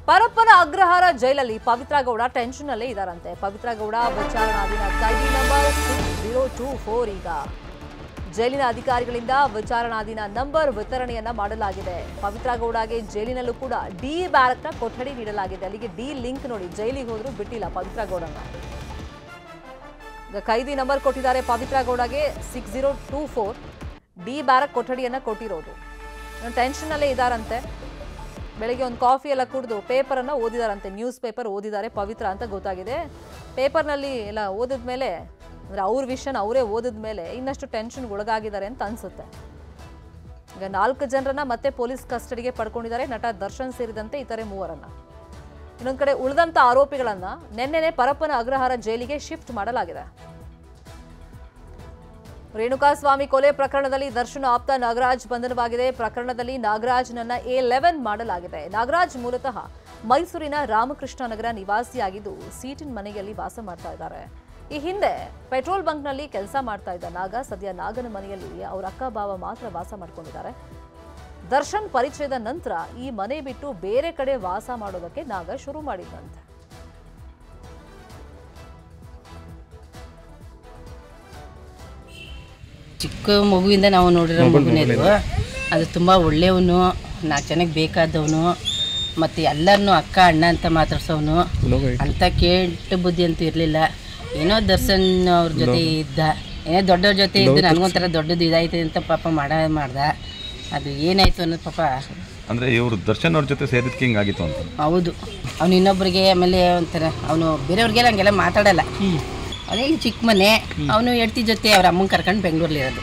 ಪರಪ್ಪನ ಅಗ್ರಹಾರ ಜೈಲಲ್ಲಿ ಪವಿತ್ರ ಗೌಡ ಟೆನ್ಷನ್ ಅಲ್ಲೇ ಇದ್ದಾರಂತೆ. ಪವಿತ್ರ ಗೌಡ ವಿಚಾರಣಾಧೀನ ಕೈದಿ ನಂಬರ್ 6024 ಈಗ ಜೈಲಿನ ಅಧಿಕಾರಿಗಳಿಂದ ವಿಚಾರಣಾಧೀನ ನಂಬರ್ ವಿತರಣೆಯನ್ನ ಮಾಡಲಾಗಿದೆ. ಪವಿತ್ರ ಗೌಡಗೆ ಜೈಲಿನಲ್ಲೂ ಕೂಡ ಡಿ ಬ್ಯಾರಕ್ನ ಕೊಠಡಿ ನೀಡಲಾಗಿದೆ. ಅಲ್ಲಿಗೆ ಡಿ ಲಿಂಕ್ ನೋಡಿ, ಜೈಲಿಗೆ ಹೋದ್ರು ಬಿಟ್ಟಿಲ್ಲ ಪವಿತ್ರ ಗೌಡನ. ಕೈದಿ ನಂಬರ್ ಕೊಟ್ಟಿದ್ದಾರೆ ಪವಿತ್ರ ಗೌಡಗೆ 6024 ಡಿ ಬ್ಯಾರಕ್ ಕೊಠಡಿಯನ್ನ ಕೊಟ್ಟಿರೋದು. ಟೆನ್ಷನ್ ಅಲ್ಲೇ ಇದ್ದಾರಂತೆ. ಬೆಳಗ್ಗೆ ಒಂದು ಕಾಫಿ ಎಲ್ಲ ಕುಡಿದು ಪೇಪರ್ ಅನ್ನ ಓದಿದಾರಂತೆ. ನ್ಯೂಸ್ ಪೇಪರ್ ಓದಿದ್ದಾರೆ ಪವಿತ್ರ ಅಂತ ಗೊತ್ತಾಗಿದೆ. ಪೇಪರ್ನಲ್ಲಿ ಎಲ್ಲ ಓದಿದ್ಮೇಲೆ ಅಂದ್ರೆ ಅವ್ರ ವಿಷಯನ ಅವರೇ ಓದಿದ್ಮೇಲೆ ಇನ್ನಷ್ಟು ಟೆನ್ಷನ್ಗೆ ಒಳಗಾಗಿದ್ದಾರೆ ಅಂತ ಅನ್ಸುತ್ತೆ. ಈಗ 4 ಜನರನ್ನ ಮತ್ತೆ ಪೊಲೀಸ್ ಕಸ್ಟಡಿಗೆ ಪಡ್ಕೊಂಡಿದ್ದಾರೆ, ನಟ ದರ್ಶನ್ ಸೇರಿದಂತೆ ಇತರೆ 3ರನ್ನ. ಇನ್ನೊಂದು ಕಡೆ ಉಳಿದಂತ ಆರೋಪಿಗಳನ್ನ ನಿನ್ನೆನೆ ಪರಪ್ಪನ ಅಗ್ರಹಾರ ಜೈಲಿಗೆ ಶಿಫ್ಟ್ ಮಾಡಲಾಗಿದೆ. ರೇಣುಕಾಸ್ವಾಮಿ ಕೊಲೆ ಪ್ರಕರಣದಲ್ಲಿ ದರ್ಶನ್ ಆಪ್ತ ನಾಗರಾಜ್ ಬಂಧನವಾಗಿದೆ. ಪ್ರಕರಣದಲ್ಲಿ ನಾಗರಾಜ್ನನ್ನ A11 ಮಾಡಲಾಗಿದೆ. ನಾಗರಾಜ್ ಮೂಲತಃ ಮೈಸೂರಿನ ರಾಮಕೃಷ್ಣ ನಗರ ನಿವಾಸಿಯಾಗಿದ್ದು ಸೀಟಿನ ಮನೆಯಲ್ಲಿ ವಾಸ ಮಾಡ್ತಾ ಇದ್ದಾರೆ. ಈ ಹಿಂದೆ ಪೆಟ್ರೋಲ್ ಬಂಕ್ನಲ್ಲಿ ಕೆಲಸ ಮಾಡ್ತಾ ಇದ್ದ ನಾಗ ಸದ್ಯ ನಾಗನ ಮನೆಯಲ್ಲಿ ಅವರ ಅಕ್ಕ ಬಾವ ಮಾತ್ರ ವಾಸ ಮಾಡ್ಕೊಂಡಿದ್ದಾರೆ. ದರ್ಶನ್ ಪರಿಚಯದ ನಂತರ ಈ ಮನೆ ಬಿಟ್ಟು ಬೇರೆ ಕಡೆ ವಾಸ ಮಾಡೋದಕ್ಕೆ ನಾಗ ಶುರು ಮಾಡಿದ್ದಂತೆ. ಚಿಕ್ಕ ಮಗುವಿಂದ ನಾವು ನೋಡಿರೋ ಮಗುನೇ ಅದು ತುಂಬ ಒಳ್ಳೆಯವನು, 4 ಜನಕ್ಕೆ ಬೇಕಾದವನು, ಮತ್ತು ಎಲ್ಲರನ್ನೂ ಅಕ್ಕ ಅಣ್ಣ ಅಂತ ಮಾತಾಡ್ಸೋನು. ಅಂಥ ಕೆಟ್ಟ ಬುದ್ಧಿ ಅಂತೂ ಇರಲಿಲ್ಲ. ಏನೋ ದರ್ಶನ್ ಅವ್ರ ಜೊತೆ ಇದ್ದ, ಏನೋ ದೊಡ್ಡವ್ರ ಜೊತೆ ಇದ್ದು ನನಗೊಂಥರ ದೊಡ್ಡದು ಇದಾಯ್ತು ಅಂತ ಪಾಪ ಮಾಡ್ದ. ಅದು ಏನಾಯ್ತು ಅನ್ನೋದು ಪಾಪ. ಅಂದರೆ ಇವರು ದರ್ಶನ್ ಅವ್ರ ಜೊತೆ ಸೇರಿದಕ್ಕೆ ಹಿಂಗಾಗಿತ್ತು ಅಂತ. ಹೌದು, ಅವನು ಇನ್ನೊಬ್ಬರಿಗೆ ಆಮೇಲೆ ಒಂಥರ ಅವನು ಬೇರೆಯವ್ರಿಗೆಲ್ಲ ಹಂಗೆಲ್ಲ ಮಾತಾಡಲ್ಲ. ಅದೇನು ಚಿಕ್ಕ ಮನೆ, ಅವನು ಹೆಂಡತಿ ಜೊತೆ ಅವ್ರ ಅಮ್ಮನ ಕರ್ಕೊಂಡು ಬೆಂಗಳೂರಲ್ಲಿ ಇರೋದು.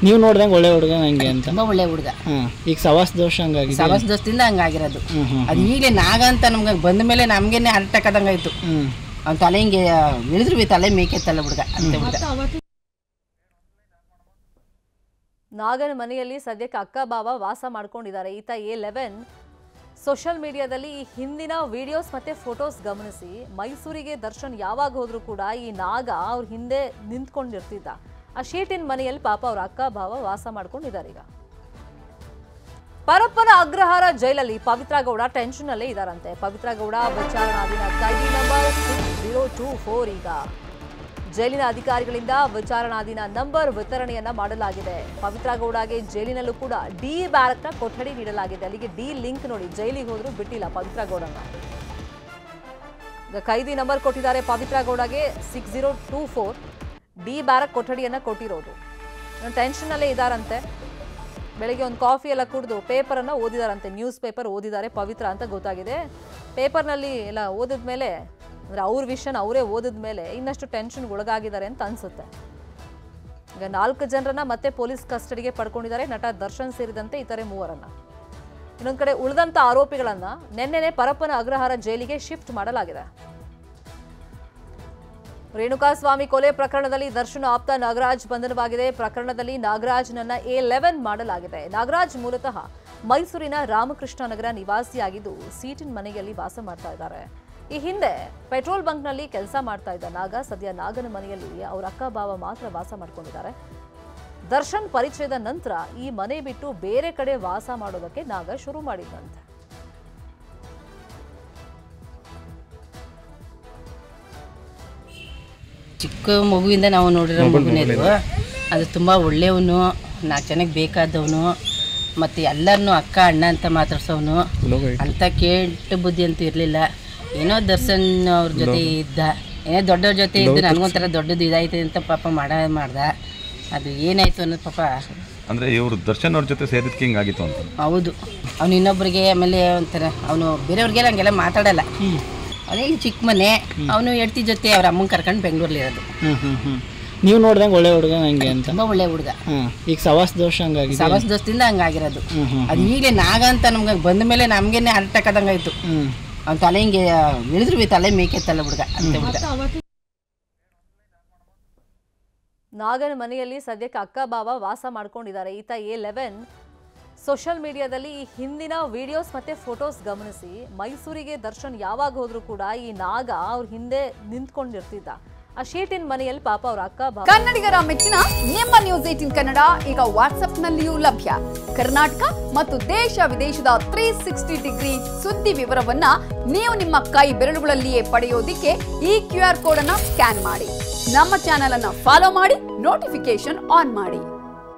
ನೀವು ನೋಡ್ದಂಗೆ ಒಳ್ಳೆ ಹುಡುಗ ಹಂಗೆ ಅಂತ? ತುಂಬ ಒಳ್ಳೆ ಹುಡುಗ. ಈಗ ಸವಾಸ್ ದೋಷ ಹಂಗಾಗಿ ಸವಾಸ್ ದೋಷದಿಂದ ಹಂಗಾಗಿರೋದು. ಅದು ಈಗಲೇ ನಾಗ ಅಂತ ನಮ್ಗೆ ಬಂದ ಮೇಲೆ ನಮ್ಗೇನೆ ಅರ್ಥಕ್ಕದಂಗಾಯ್ತು. ಅವ್ನ ತಲೆ ಹಿಂಗೆ ಇಳಿದ್ರು ತಲೆ ಮೇಕೆತ್ತಲ್ಲ ಹುಡುಗ ಅಂತ ಹುಡುಗ. ನಾಗನ ಮನೆಯಲ್ಲಿ ಸದ್ಯಕ್ಕೆ ಅಕ್ಕ ಬಾವ ವಾಸ ಮಾಡ್ಕೊಂಡಿದ್ದಾರೆ. ಈತ A11 ಸೋಷಿಯಲ್ ಮೀಡಿಯಾದಲ್ಲಿ ಈ ಹಿಂದಿನ ವಿಡಿಯೋಸ್ ಮತ್ತೆ ಫೋಟೋಸ್ ಗಮನಿಸಿ ಮೈಸೂರಿಗೆ ದರ್ಶನ್ ಯಾವಾಗ ಹೋದ್ರು ಕೂಡ ಈ ನಾಗ ಅವ್ರ ಹಿಂದೆ ನಿಂತ್ಕೊಂಡಿರ್ತಿದ್ದ. ಆ ಶೀಟಿನ ಮನೆಯಲ್ಲಿ ಪಾಪ ಅವ್ರ ಅಕ್ಕ ಭಾವ ವಾಸ ಮಾಡ್ಕೊಂಡಿದ್ದಾರೆ. ಈಗ ಪರಪ್ಪನ ಅಗ್ರಹಾರ ಜೈಲಲ್ಲಿ ಪವಿತ್ರ ಗೌಡ ಟೆನ್ಷನ್ ಅಲ್ಲೇ ಇದ್ದಾರಂತೆ. ಪವಿತ್ರ ಗೌಡ ವಿಚಾರಣಾಧೀನ ಕೈದಿ ನಂಬರ್ 6024 ಈಗ ಜೈಲಿನ ಅಧಿಕಾರಿಗಳಿಂದ ವಿಚಾರಣಾಧೀನ ನಂಬರ್ ವಿತರಣೆಯನ್ನ ಮಾಡಲಾಗಿದೆ. ಪವಿತ್ರ ಗೌಡಗೆ ಜೈಲಿನಲ್ಲೂ ಕೂಡ ಡಿ ಬ್ಯಾರಕ್ನ ಕೊಠಡಿ ನೀಡಲಾಗಿದೆ. ಅಲ್ಲಿಗೆ ಡಿ ಲಿಂಕ್ ನೋಡಿ, ಜೈಲಿಗೆ ಹೋದ್ರು ಬಿಟ್ಟಿಲ್ಲ ಪವಿತ್ರ ಗೌಡನ. ಕೈದಿ ನಂಬರ್ ಕೊಟ್ಟಿದ್ದಾರೆ ಪವಿತ್ರ ಗೌಡಗೆ 6024 ಡಿ ಬ್ಯಾರಕ್ ಕೊಠಡಿಯನ್ನ ಕೊಟ್ಟಿರೋದು. ಟೆನ್ಷನ್ ಅಲ್ಲೇ ಇದ್ದಾರಂತೆ. ಬೆಳಗ್ಗೆ ಒಂದು ಕಾಫಿ ಎಲ್ಲ ಕುಡಿದು ಪೇಪರ್ ಅನ್ನ ಓದಿದಾರಂತೆ. ನ್ಯೂಸ್ ಪೇಪರ್ ಓದಿದ್ದಾರೆ ಪವಿತ್ರ ಅಂತ ಗೊತ್ತಾಗಿದೆ. ಪೇಪರ್ನಲ್ಲಿ ಎಲ್ಲ ಓದಿದ್ಮೇಲೆ ಅಂದ್ರೆ ಅವ್ರ ವಿಷಯನ ಅವರೇ ಓದಿದ್ಮೇಲೆ ಇನ್ನಷ್ಟು ಟೆನ್ಷನ್ಗೆ ಒಳಗಾಗಿದ್ದಾರೆ ಅಂತ ಅನ್ಸುತ್ತೆ. ಈಗ 4 ಜನರನ್ನ ಮತ್ತೆ ಪೊಲೀಸ್ ಕಸ್ಟಡಿಗೆ ಪಡ್ಕೊಂಡಿದ್ದಾರೆ, ನಟ ದರ್ಶನ್ ಸೇರಿದಂತೆ ಇತರೆ 3ರನ್ನ. ಇನ್ನೊಂದು ಕಡೆ ಉಳಿದಂತ ಆರೋಪಿಗಳನ್ನ ನಿನ್ನೆನೆ ಪರಪ್ಪನ ಅಗ್ರಹಾರ ಜೈಲಿಗೆ ಶಿಫ್ಟ್ ಮಾಡಲಾಗಿದೆ. ರೇಣುಕಾಸ್ವಾಮಿ ಕೊಲೆ ಪ್ರಕರಣದಲ್ಲಿ ದರ್ಶನ್ ಆಪ್ತ ನಾಗರಾಜ್ ಬಂಧನವಾಗಿದೆ. ಪ್ರಕರಣದಲ್ಲಿ ನಾಗರಾಜ್ನನ್ನ A11 ಮಾಡಲಾಗಿದೆ. ನಾಗರಾಜ್ ಮೂಲತಃ ಮೈಸೂರಿನ ರಾಮಕೃಷ್ಣ ನಗರ ನಿವಾಸಿಯಾಗಿದ್ದು ಸೀಟಿನ ಮನೆಯಲ್ಲಿ ವಾಸ ಮಾಡ್ತಾ ಇದ್ದಾರೆ. ಈ ಹಿಂದೆ ಪೆಟ್ರೋಲ್ ಬಂಕ್ನಲ್ಲಿ ಕೆಲಸ ಮಾಡ್ತಾ ಇದ್ದ ನಾಗ ಸದ್ಯ ನಾಗನ ಮನೆಯಲ್ಲಿ ಅವರ ಅಕ್ಕ ಬಾವ ಮಾತ್ರ ವಾಸ ಮಾಡ್ಕೊಂಡಿದ್ದಾರೆ. ದರ್ಶನ್ ಪರಿಚಯದ ನಂತರ ಈ ಮನೆ ಬಿಟ್ಟು ಬೇರೆ ಕಡೆ ವಾಸ ಮಾಡೋದಕ್ಕೆ ನಾಗ ಶುರು ಮಾಡಿದ್ದಂತೆ. ಚಿಕ್ಕ ಮಗುವಿಂದ ನಾವು ನೋಡಿರೋ ಮಗುನೇ ಅದು ತುಂಬ ಒಳ್ಳೆಯವನು, 4 ಜನಕ್ಕೆ ಬೇಕಾದವನು, ಮತ್ತು ಎಲ್ಲರನ್ನೂ ಅಕ್ಕ ಅಣ್ಣ ಅಂತ ಮಾತಾಡ್ಸೋನು. ಅಂಥ ಕೆಟ್ಟ ಬುದ್ಧಿ ಅಂತೂ ಇರಲಿಲ್ಲ. ಏನೋ ದರ್ಶನ್ ಅವ್ರ ಜೊತೆ ಇದ್ದ, ಏನೋ ದೊಡ್ಡವ್ರ ಜೊತೆ ಇದ್ದು ನನಗೊಂಥರ ದೊಡ್ಡದು ಇದಾಯ್ತು ಅಂತ ಪಾಪ ಮಾಡ್ದ. ಅದು ಏನಾಯ್ತು ಅನ್ನೋದು ಪಾಪ. ಅಂದರೆ ಇವರು ದರ್ಶನ್ ಅವ್ರ ಜೊತೆ ಸೇರಿದಕ್ಕೆ ಹಿಂಗಾಗಿತ್ತು ಅಂತ. ಹೌದು, ಅವನು ಇನ್ನೊಬ್ಬರಿಗೆ ಆಮೇಲೆ ಒಂಥರ ಅವನು ಬೇರೆಯವ್ರಿಗೆಲ್ಲ ಹಂಗೆಲ್ಲ ಮಾತಾಡಲ್ಲ. ಅದೇನು ಚಿಕ್ಕ ಮನೆ, ಅವನು ಹೆಂಡತಿ ಜೊತೆ ಅವ್ರ ಅಮ್ಮನ ಕರ್ಕೊಂಡು ಬೆಂಗಳೂರಲ್ಲಿ ಇರೋದು. ನೀವು ನೋಡ್ದಂಗೆ ಒಳ್ಳೆ ಹುಡುಗ ಹಂಗೆ ಅಂತ? ತುಂಬ ಒಳ್ಳೆ ಹುಡುಗ. ಈಗ ಸವಾಸ್ ದೋಷ ಹಂಗಾಗಿ ಸವಾಸ್ ದೋಷದಿಂದ ಹಂಗಾಗಿರೋದು. ಅದು ಈಗಲೇ ನಾಗ ಅಂತ ನಮ್ಗೆ ಬಂದ ಮೇಲೆ ನಮ್ಗೇನೆ ಅರ್ಥಕ್ಕದಂಗಾಯ್ತು. ಅವ್ನ ತಲೆ ಹಿಂಗೆ ಇಳಿದ್ರು ತಲೆ ಮೇಕೆತ್ತಲ್ಲ ಹುಡುಗ ಅಂತ ಹುಡುಗ. ನಾಗನ ಮನೆಯಲ್ಲಿ ಸದ್ಯಕ್ಕೆ ಅಕ್ಕ ಬಾವ ವಾಸ ಮಾಡ್ಕೊಂಡಿದ್ದಾರೆ. ಈತ A11 ಸೋಷಿಯಲ್ ಮೀಡಿಯಾದಲ್ಲಿ ಈ ಹಿಂದಿನ ವಿಡಿಯೋಸ್ ಮತ್ತೆ ಫೋಟೋಸ್ ಗಮನಿಸಿ ಮೈಸೂರಿಗೆ ದರ್ಶನ್ ಯಾವಾಗ ಹೋದ್ರು ಕೂಡ ಈ ನಾಗ ಅವ್ರ ಹಿಂದೆ ನಿಂತ್ಕೊಂಡಿರ್ತಿದ್ದ. ಆ ಶೀಟಿನ ಮನೆಯಲ್ಲಿ ಪಾಪ ಅವ್ರ ಅಕ್ಕ ಕನ್ನಡಿಗರ ಮೆಚ್ಚಿನ ನಿಮ್ಮ ನ್ಯೂಸ್ 18 ಕನ್ನಡ ಈಗ ವಾಟ್ಸ್ಆಪ್ನಲ್ಲಿಯೂ ಲಭ್ಯ. ಕರ್ನಾಟಕ ಮತ್ತು ದೇಶ ವಿದೇಶದ 360 ಡಿಗ್ರಿ ಸುದ್ದಿ ವಿವರವನ್ನ ನೀವು ನಿಮ್ಮ ಕೈ ಬೆರಳುಗಳಲ್ಲಿಯೇ ಪಡೆಯೋದಿಕ್ಕೆ ಈ QR ಕೋಡ್ ಅನ್ನ ಸ್ಕ್ಯಾನ್ ಮಾಡಿ. ನಮ್ಮ ಚಾನೆಲ್ ಅನ್ನ ಫಾಲೋ ಮಾಡಿ, ನೋಟಿಫಿಕೇಶನ್ ಆನ್ ಮಾಡಿ.